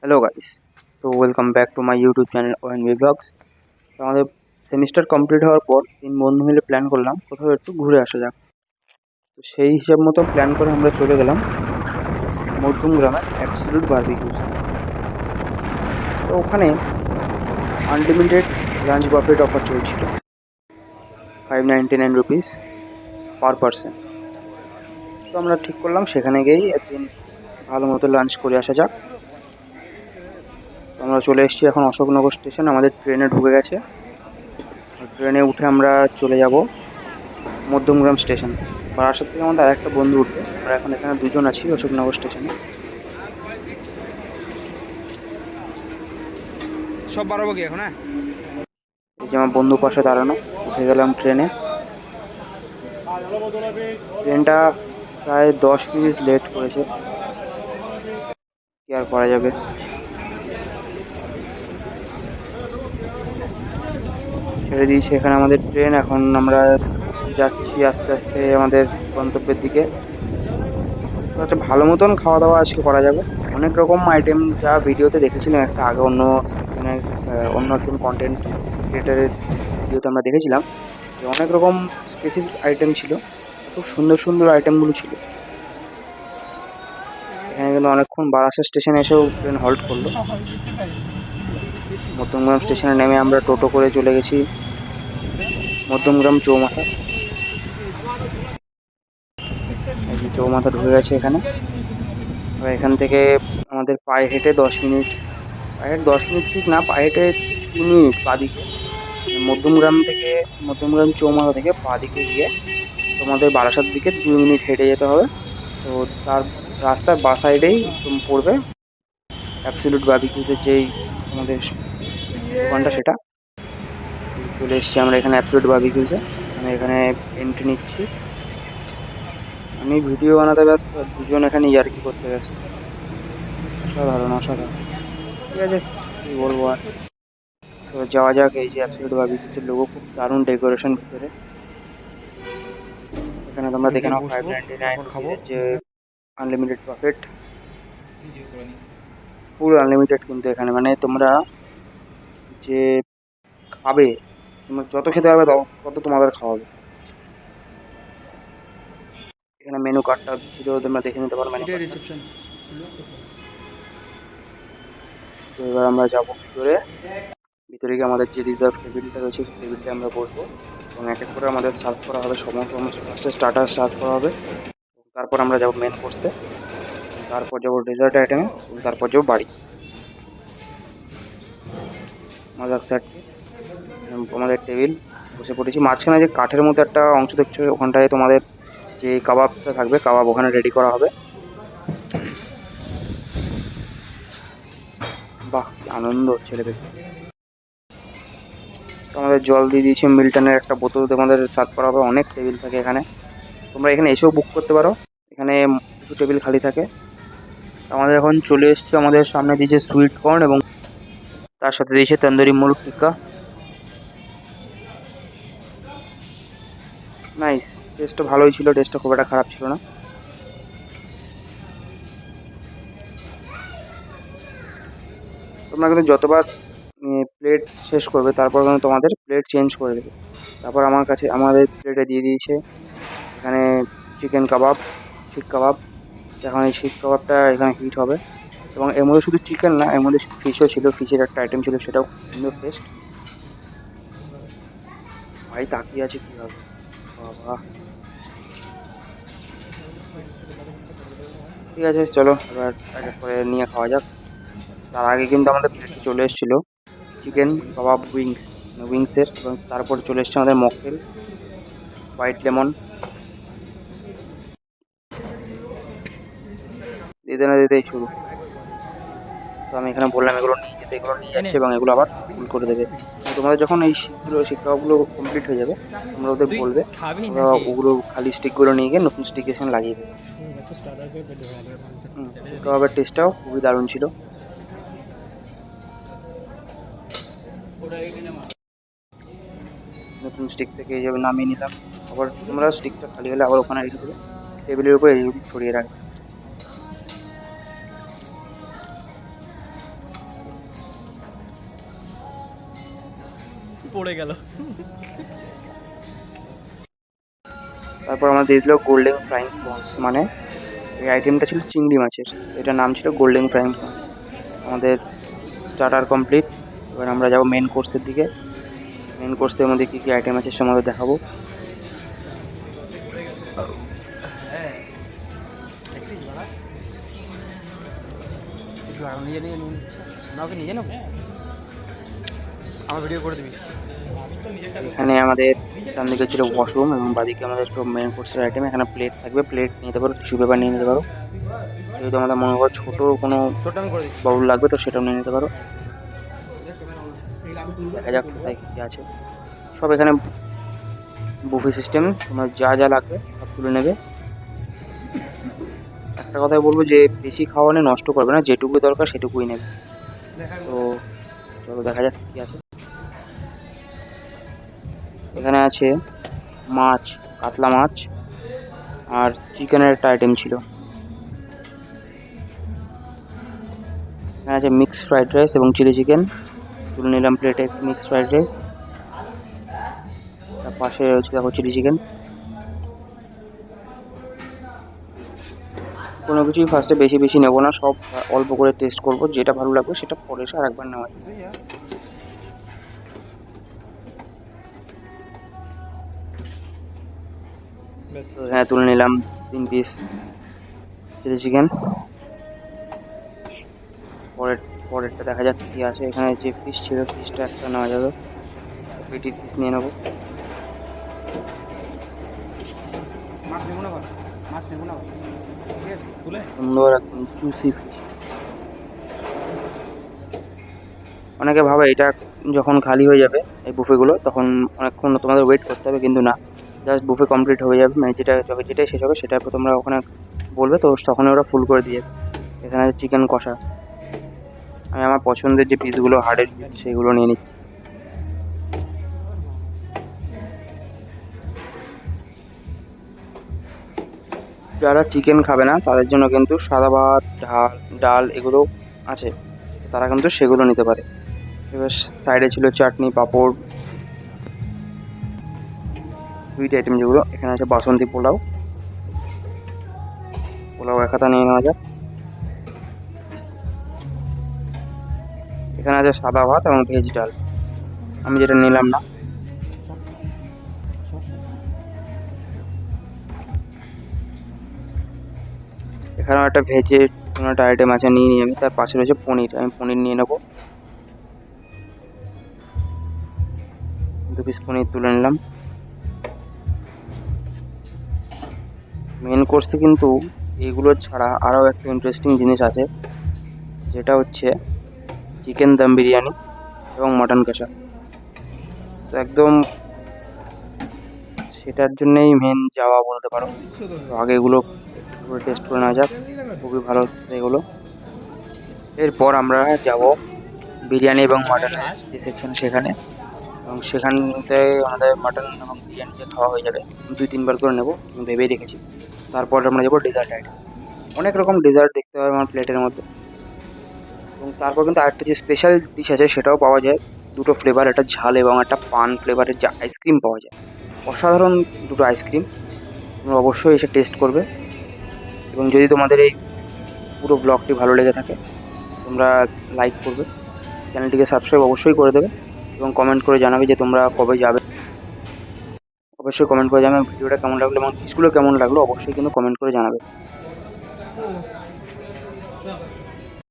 Hello guys, তো welcome back to my YouTube channel ONB blogs. তো আমাদের semester complete হওয়ার পর 3 বন্ধু মিলে প্ল্যান করলাম কোথাও একটু ঘুরে আসা যাক। তো সেই হিসাব মতো প্ল্যান করে আমরা চলে গেলাম মধ্যমগ্রামের অ্যাবসলিউট বারবিকিউস। তো ওখানে আনলিমিটেড লাঞ্চ বাফেট অফার চলছিল, 599 রুপিস পার পারসন। তো আমরা ঠিক করলাম সেখানে গিয়েই একদিন ভালো মতো লাঞ্চ করে আসা যাক। তো আমরা চলে এসেছি এখন অশোকনগর স্টেশন, আমাদের ট্রেনে ঢুকে গেছে। ট্রেনে উঠে আমরা চলে যাব মধ্যমগ্রাম স্টেশন। বারাসাত থেকে আমাদের আরেকটা বন্ধু উঠবে। আমরা এখন এখানে দুজন আছি অশোকনগর স্টেশনে। সব বাড়াবো কি এখন? হ্যাঁ, এই যে আমার বন্ধু পাশে দাঁড়ানো, উঠে গেলাম ট্রেনে। ট্রেনটা প্রায় 10 মিনিট লেট করেছে, কি আর করা যাবে। ছেড়ে দিয়েছে এখানে আমাদের ট্রেন। এখন আমরা যাচ্ছি আস্তে আস্তে আমাদের গন্তব্যের দিকে। তো একটা ভালো মতন খাওয়া দাওয়া আজকে করা যাবে। অনেক রকম আইটেম যা ভিডিওতে দেখেছিলাম একটা আগে অন্য একজন কন্টেন্ট ক্রিয়েটারের ভিডিওতে আমরা দেখেছিলাম যে অনেক রকম স্পেসিফিক আইটেম ছিল, খুব সুন্দর সুন্দর আইটেমগুলো ছিল। এখানে কিন্তু অনেকক্ষণ বারাসাত স্টেশনে এসেও ট্রেন হল্ট করলো। মধ্যমগ্রাম স্টেশনে নেমে আমরা টোটো করে চলে গেছি মধ্যমগ্রাম চৌমাথা। এই যে চৌমাথা ঢুকে গেছে এখানে। এবার এখান থেকে আমাদের পায়ে হেঁটে 10 মিনিট, পায়ে হেঁটে 10 মিনিট ঠিক না, পায়ে হেঁটে 3 মিনিট পা দিকে মধ্যমগ্রাম চৌমাথা থেকে পা দিকে গিয়ে তোমাদের বারাসাত দিকে 2 মিনিট হেঁটে যেতে হবে। তো তার রাস্তার বা সাইডেই পড়বে অ্যাবসলিউট বারবিকিউজের যেই আমাদের দোকানটা, সেটা। চলে এসেছি আমরা এখানে অ্যাবসলিউট বারবিকিউজে। আমি এখানে এন্ট্রি নিচ্ছি। আমি ভিডিও বানাতে ব্যস্ত, আর দুজন এখানে ইয়ার্কি করতে ব্যস্ত। অসাধারণ অসাধারণ। ঠিক আছে, কী বলবো আর। তো যাওয়া যাক। এই যে অ্যাবসলিউট বারবিকিউজের লোগো, খুব দারুণ ডেকোরেশন ভিতরে। এখানে তোমরা দেখে নাও 599 রুপিসের যে আনলিমিটেড বাফেট, ফুল আনলিমিটেড। কিন্তু এখানে মানে তোমরা যে খাবে, তোমরা যত খেতে পারবে তত তোমাদের খাওয়াবে। এখানে মেনু কার্ডটা ছিল, তোমরা দেখে নিতে পারো মেনু কার্ডটা। তো এবার আমরা যাবো ভিতরে। ভিতরে গিয়ে আমাদের যে রিজার্ভ টেবিলটা রয়েছে সেই টেবিলটা আমরা বসবো, এবং এক এক করে আমাদের সার্ভ করা হবে সমস্ত। ফার্স্টে স্টার্টার সার্ভ করা হবে, তারপর আমরা যাবো মেন কোর্সে, তারপর যাবো ডেজার্ট আইটেমে, তারপর যাবো বাড়ি। আমাদের সেটকে আমাদের টেবিল বসে পড়েছি। মাঝখানে যে কাঠের মধ্যে একটা অংশ দেখছো, ওখানটায় তোমাদের যে কাবাবটা থাকবে, কাবাব ওখানে রেডি করা হবে। বাহ, কি আনন্দ হচ্ছে দেখে। তো আমাদের জল দিয়ে দিয়েছি, মিল্টনের একটা বোতল তোমাদের সার্ভ করা হবে। অনেক টেবিল থাকে এখানে, তোমরা এখানে এসেও বুক করতে পারো। এখানে কিছু টেবিল খালি থাকে। আমাদের এখন চলে এসছে, আমাদের সামনে দিয়েছে সুইট কর্ন এবং তার সাথে দিয়েছে তন্দুরি মুরগ টিক্কা। নাইস, টেস্টটা ভালোই ছিল, টেস্টটা খুব একটা খারাপ ছিল না। তোমরা কিন্তু যতবার প্লেট শেষ করবে তারপর কিন্তু তোমাদের প্লেট চেঞ্জ করে দেবে। তারপর আমাদের প্লেটে দিয়ে দিয়েছে এখানে চিকেন কাবাব, শিক কাবাব। এখন এই শিক কাবাবটা এখানে হিট হবে, এবং এর মধ্যে শুধু চিকেন না, এর মধ্যে ফিশও ছিল, ফিশের একটা আইটেম ছিল, সেটাও সুন্দর টেস্ট। ভাই তাকিয়ে আছে কীভাবে, বাবা। ঠিক আছে, চলো এবার এক এক করে নিয়ে খাওয়া যাক। তার আগে কিন্তু আমাদের প্লেটে চলে এসেছিলো চিকেন কাবাব উইংসের, এবং তারপর চলে এসছে আমাদের মকটেল, হোয়াইট লেমন। দিতে না দিতেই শুরু। তো আমি এখানে বললাম এগুলো নিয়ে যেতে, এগুলো নিয়ে যাচ্ছে এবং এগুলো আবার ফুল করে দেবে। তোমাদের যখন এই শিক্ষাগুলো কমপ্লিট হয়ে যাবে, তোমরা ওদের বলবে ওরা ওগুলো খালি স্টিকগুলো নিয়ে গিয়ে নতুন স্টিক এখানে লাগিয়ে দেবে। শিক্ষাবার টেস্টটাও খুবই দারুণ ছিল। নতুন স্টিক থেকে এইভাবে নামিয়ে নিলাম। আবার তোমরা স্টিকটা খালি হলে আবার ওখানে রেখে দেবে, টেবিলের উপরে এইভাবে ছড়িয়ে রাখবে। পড়ে গেল। তারপর আমরা দিয়ে দিল গোল্ডেন ফ্রাইং প্রনস, মানে এই আইটেমটা ছিল চিংড়ি মাছের, এটার নাম ছিল গোল্ডেন ফ্রাইং প্রনস। আমাদের স্টার্টার কমপ্লিট। এবার আমরা যাবো মেন কোর্সের দিকে। মেন কোর্সের মধ্যে কী কী আইটেম আছে সে আমাদের দেখাবো। হ্যাঁ নিজে নিজে নিয়ে নিচ্ছে, আমরা ওকে নিজে নেবো, আমার ভিডিও করে দিবি। এখানে আমাদের ডান দিকে ছিল ওয়াশরুম এবং বাদিকে আমাদের মেন কোর্সের আইটেম। এখানে প্লেট থাকবে, প্লেট নিয়ে যেতে পারো, টিস্যু পেপার নিয়ে নিতে পারো। যেহেতু আমাদের মনে করো ছোটো কোনো ছোট আমি করে দিচ্ছি। বাউল লাগবে তো সেটাও নিয়ে নিতে পারো। দেখা যাক কোথায় কী আছে। সব এখানে বুফে সিস্টেম, তোমার যা যা লাগবে সব তুলে নেবে। একটা কথাই বলবো যে বেশি খাওয়ানো নষ্ট করবে না, যেটুকু দরকার সেটুকুই নেবে। তো চলো দেখা যাক কী আছে। এখানে আছে মাছ, কাতলা মাছ আর চিকেনের একটা আইটেম ছিল। এখানে আছে মিক্স ফ্রাইড রাইস এবং চিলি চিকেন, তুলে নিলাম প্লেটে মিক্স ফ্রাইড রাইস। তার পাশে রয়েছে দেখো চিলি চিকেন। কোনো কিছুই ফার্স্টে বেশি বেশি নেবো না, সব অল্প করে টেস্ট করবো, যেটা ভালো লাগবে সেটা পরে এসে আরেকবার নেওয়া যাবে। তো এখানে তুলে নিলাম 3 পিস চিলি চিকেন। পরেরটা দেখা যাক কী আছে। এখানে যে ফিশ ছিল, ফিশটা একটা নেওয়া যাবে, পেটির পিস নিয়ে নেবো। মাছ নেবো না, মাছ নেবো না, ঠিক আছে তুলে। সুন্দর একদম জুসি ফিশ। অনেকে ভাবে এটা যখন খালি হয়ে যাবে এই বুফেগুলো তখন অনেকক্ষণ তোমাদের ওয়েট করতে হবে, কিন্তু না, জাস্ট বুফে কমপ্লিট হয়ে যাবে, মানে যেটাই শেষ হবে সেটার তোমরা ওখানে বলবে তো তখন ওরা ফুল করে দিয়ে যাবে। এখানে আছে চিকেন কষা, আমি আমার পছন্দের যে পিসগুলো হার্ডের পিস সেগুলো নিয়ে নিচ্ছি। যারা চিকেন খাবে না তাদের জন্য কিন্তু সাদা ভাত, ডাল এগুলো আছে, তারা কিন্তু সেগুলো নিতে পারে। এবার সাইডে ছিল চাটনি, পাঁপড়, সুইট আইটেম যেগুলো। এখানে আছে বাসন্তী পোলাও, পোলাও এক হাতা নিয়ে নেওয়া যাক। এখানে আছে সাদা ভাত এবং ভেজ ডাল, আমি যেটা নিলাম না। এখানেও একটা ভেজের কোনো একটা আইটেম আছে, নিয়ে নিই আমি। তার পাশে রয়েছে পনির, আমি পনির নিয়ে নেবো। 2 পিস পনির তুলে নিলাম। মেন কোর্সে কিন্তু এগুলো ছাড়া আরও একটা ইন্টারেস্টিং জিনিস আছে, যেটা হচ্ছে চিকেন দম বিরিয়ানি এবং মটন কষা। তো একদম সেটার জন্যই মেন যাওয়া বলতে পারো। তো আগে এগুলো পুরো টেস্ট করে নেওয়া যাক, খুবই ভালো এগুলো। এরপর আমরা যাব বিরিয়ানি এবং মাটনের যে সেকশন সেখানে, এবং সেখানতে আমাদের মাটন এবং বিরিয়ানি যে খাওয়া হয়ে যাবে 2-3 বার করে নেবো, আমি ভেবেই রেখেছি। তারপর আমরা যাবো ডেজার্ট আইটেম। অনেক রকম ডেজার্ট দেখতে হবে আমার প্লেটের মধ্যে। এবং তারপর কিন্তু আরেকটা যে স্পেশাল ডিশ আছে সেটাও পাওয়া যায়, 2টো ফ্লেভার, একটা ঝাল এবং একটা পান ফ্লেভারের যে আইসক্রিম পাওয়া যায়। অসাধারণ 2টো আইসক্রিম, তোমরা অবশ্যই এসে টেস্ট করবে। এবং যদি তোমাদের এই পুরো ব্লগটি ভালো লেগে থাকে তোমরা লাইক করবে, চ্যানেলটিকে সাবস্ক্রাইব অবশ্যই করে দেবে এবং কমেন্ট করে জানাবে যে তোমরা কবে যাবে। অবশ্যই কমেন্ট করে জানাবে ভিডিওটা কেমন লাগলো এবং ডিশগুলো কেমন লাগলো, অবশ্যই কিন্তু কমেন্ট করে জানাবে।